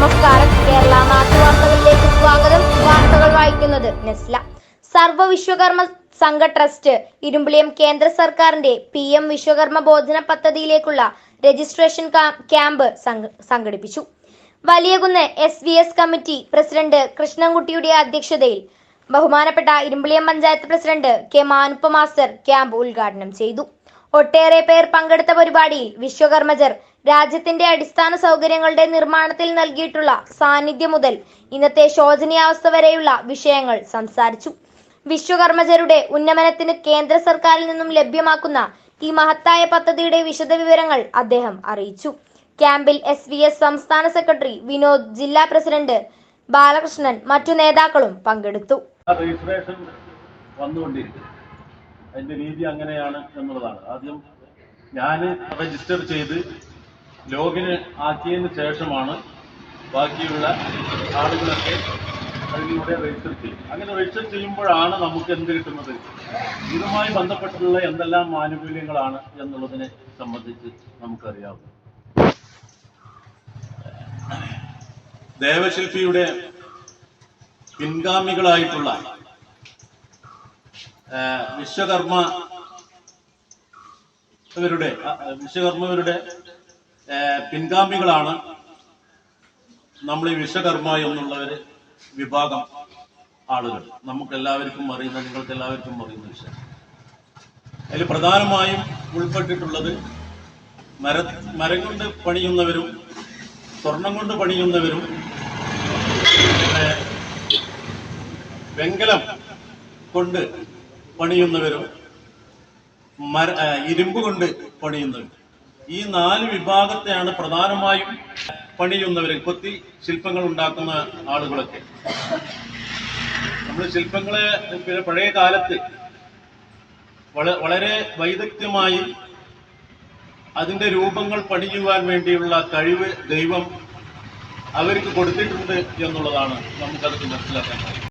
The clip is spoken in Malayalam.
നമസ്കാരം. കേരള നാട്ടുവാർത്തകളിലേക്ക് സ്വാഗതം. വാർത്തകൾ വായിക്കുന്നത് നെസ്ല. സർവ വിശ്വകർമ്മ സംഘ ട്രസ്റ്റ് ഇരുമ്പിളിയം കേന്ദ്ര സർക്കാരിന്റെ PM വിശ്വകർമ്മ ബോധന പദ്ധതിയിലേക്കുള്ള രജിസ്ട്രേഷൻ ക്യാമ്പ് സംഘടിപ്പിച്ചു. വലിയകുന്ന് SVS കമ്മിറ്റി പ്രസിഡന്റ് കൃഷ്ണൻകുട്ടിയുടെ അധ്യക്ഷതയിൽ ബഹുമാനപ്പെട്ട Irimbiliyam panchayat president K. Manuppa master camp ഉദ്ഘാടനം ചെയ്തു. ഒട്ടേറെ പേർ പങ്കെടുത്ത പരിപാടിയിൽ വിശ്വകർമ്മജർ രാജ്യത്തിന്റെ അടിസ്ഥാന സൗകര്യങ്ങളുടെ നിർമ്മാണത്തിൽ നൽകിയിട്ടുള്ള സാന്നിധ്യം മുതൽ ഇന്നത്തെ ശോചനീയാവസ്ഥ വരെയുള്ള വിഷയങ്ങൾ സംസാരിച്ചു. വിശ്വകർമ്മജരുടെ ഉന്നമനത്തിന് കേന്ദ്ര സർക്കാരിൽ നിന്നും ലഭ്യമാക്കുന്ന ഈ മഹത്തായ പദ്ധതിയുടെ വിശദവിവരങ്ങൾ അദ്ദേഹം അറിയിച്ചു. ക്യാമ്പിൽ SVS സംസ്ഥാന സെക്രട്ടറി വിനോദ്, ജില്ലാ പ്രസിഡന്റ് ബാലകൃഷ്ണൻ, മറ്റു നേതാക്കളും പങ്കെടുത്തു. അതിന്റെ രീതി അങ്ങനെയാണ് എന്നുള്ളതാണ്. ആദ്യം ഞാൻ രജിസ്റ്റർ ചെയ്ത് ലോഗിന് ആക്കിയതിന് ശേഷമാണ് ബാക്കിയുള്ള ആളുകളൊക്കെ അതിലൂടെ രജിസ്റ്റർ ചെയ്യും. അങ്ങനെ രജിസ്റ്റർ ചെയ്യുമ്പോഴാണ് നമുക്ക് എന്ത് കിട്ടുന്നത്, ഇതുമായി ബന്ധപ്പെട്ടുള്ള എന്തെല്ലാം ആനുകൂല്യങ്ങളാണ് എന്നുള്ളതിനെ സംബന്ധിച്ച് നമുക്കറിയാവും. ദേവശില്പിയുടെ പിൻഗാമികളായിട്ടുള്ള വിശ്വകർമ്മരുടെ പിൻഗാമികളാണ് നമ്മൾ ഈ വിശ്വകർമ്മ എന്നുള്ളൊരു വിഭാഗം ആളുകൾ. നമുക്കെല്ലാവർക്കും അറിയുന്ന, നിങ്ങൾക്ക് എല്ലാവർക്കും അറിയുന്ന വിഷയം. അതിൽ പ്രധാനമായും ഉൾപ്പെട്ടിട്ടുള്ളത് മരം കൊണ്ട് പണിയുന്നവരും സ്വർണം കൊണ്ട് പണിയുന്നവരും വെങ്കലം കൊണ്ട് പണിയുന്നവരും ഇരുമ്പ് കൊണ്ട് പണിയുന്നവരും. ഈ 4 വിഭാഗത്തെയാണ് പ്രധാനമായും പണിയുന്നവർ. കൊത്തി ശില്പങ്ങൾ ഉണ്ടാക്കുന്ന ആളുകളൊക്കെ നമ്മൾ ശില്പങ്ങളെ പഴയ കാലത്ത് വളരെ വൈദഗ്ധ്യമായി അതിന്റെ രൂപങ്ങൾ പണിയുവാൻ വേണ്ടിയുള്ള കഴിവ് ദൈവം അവർക്ക് കൊടുത്തിട്ടുണ്ട് എന്നുള്ളതാണ് നമുക്കത് മനസ്സിലാക്കാൻ കഴിയും.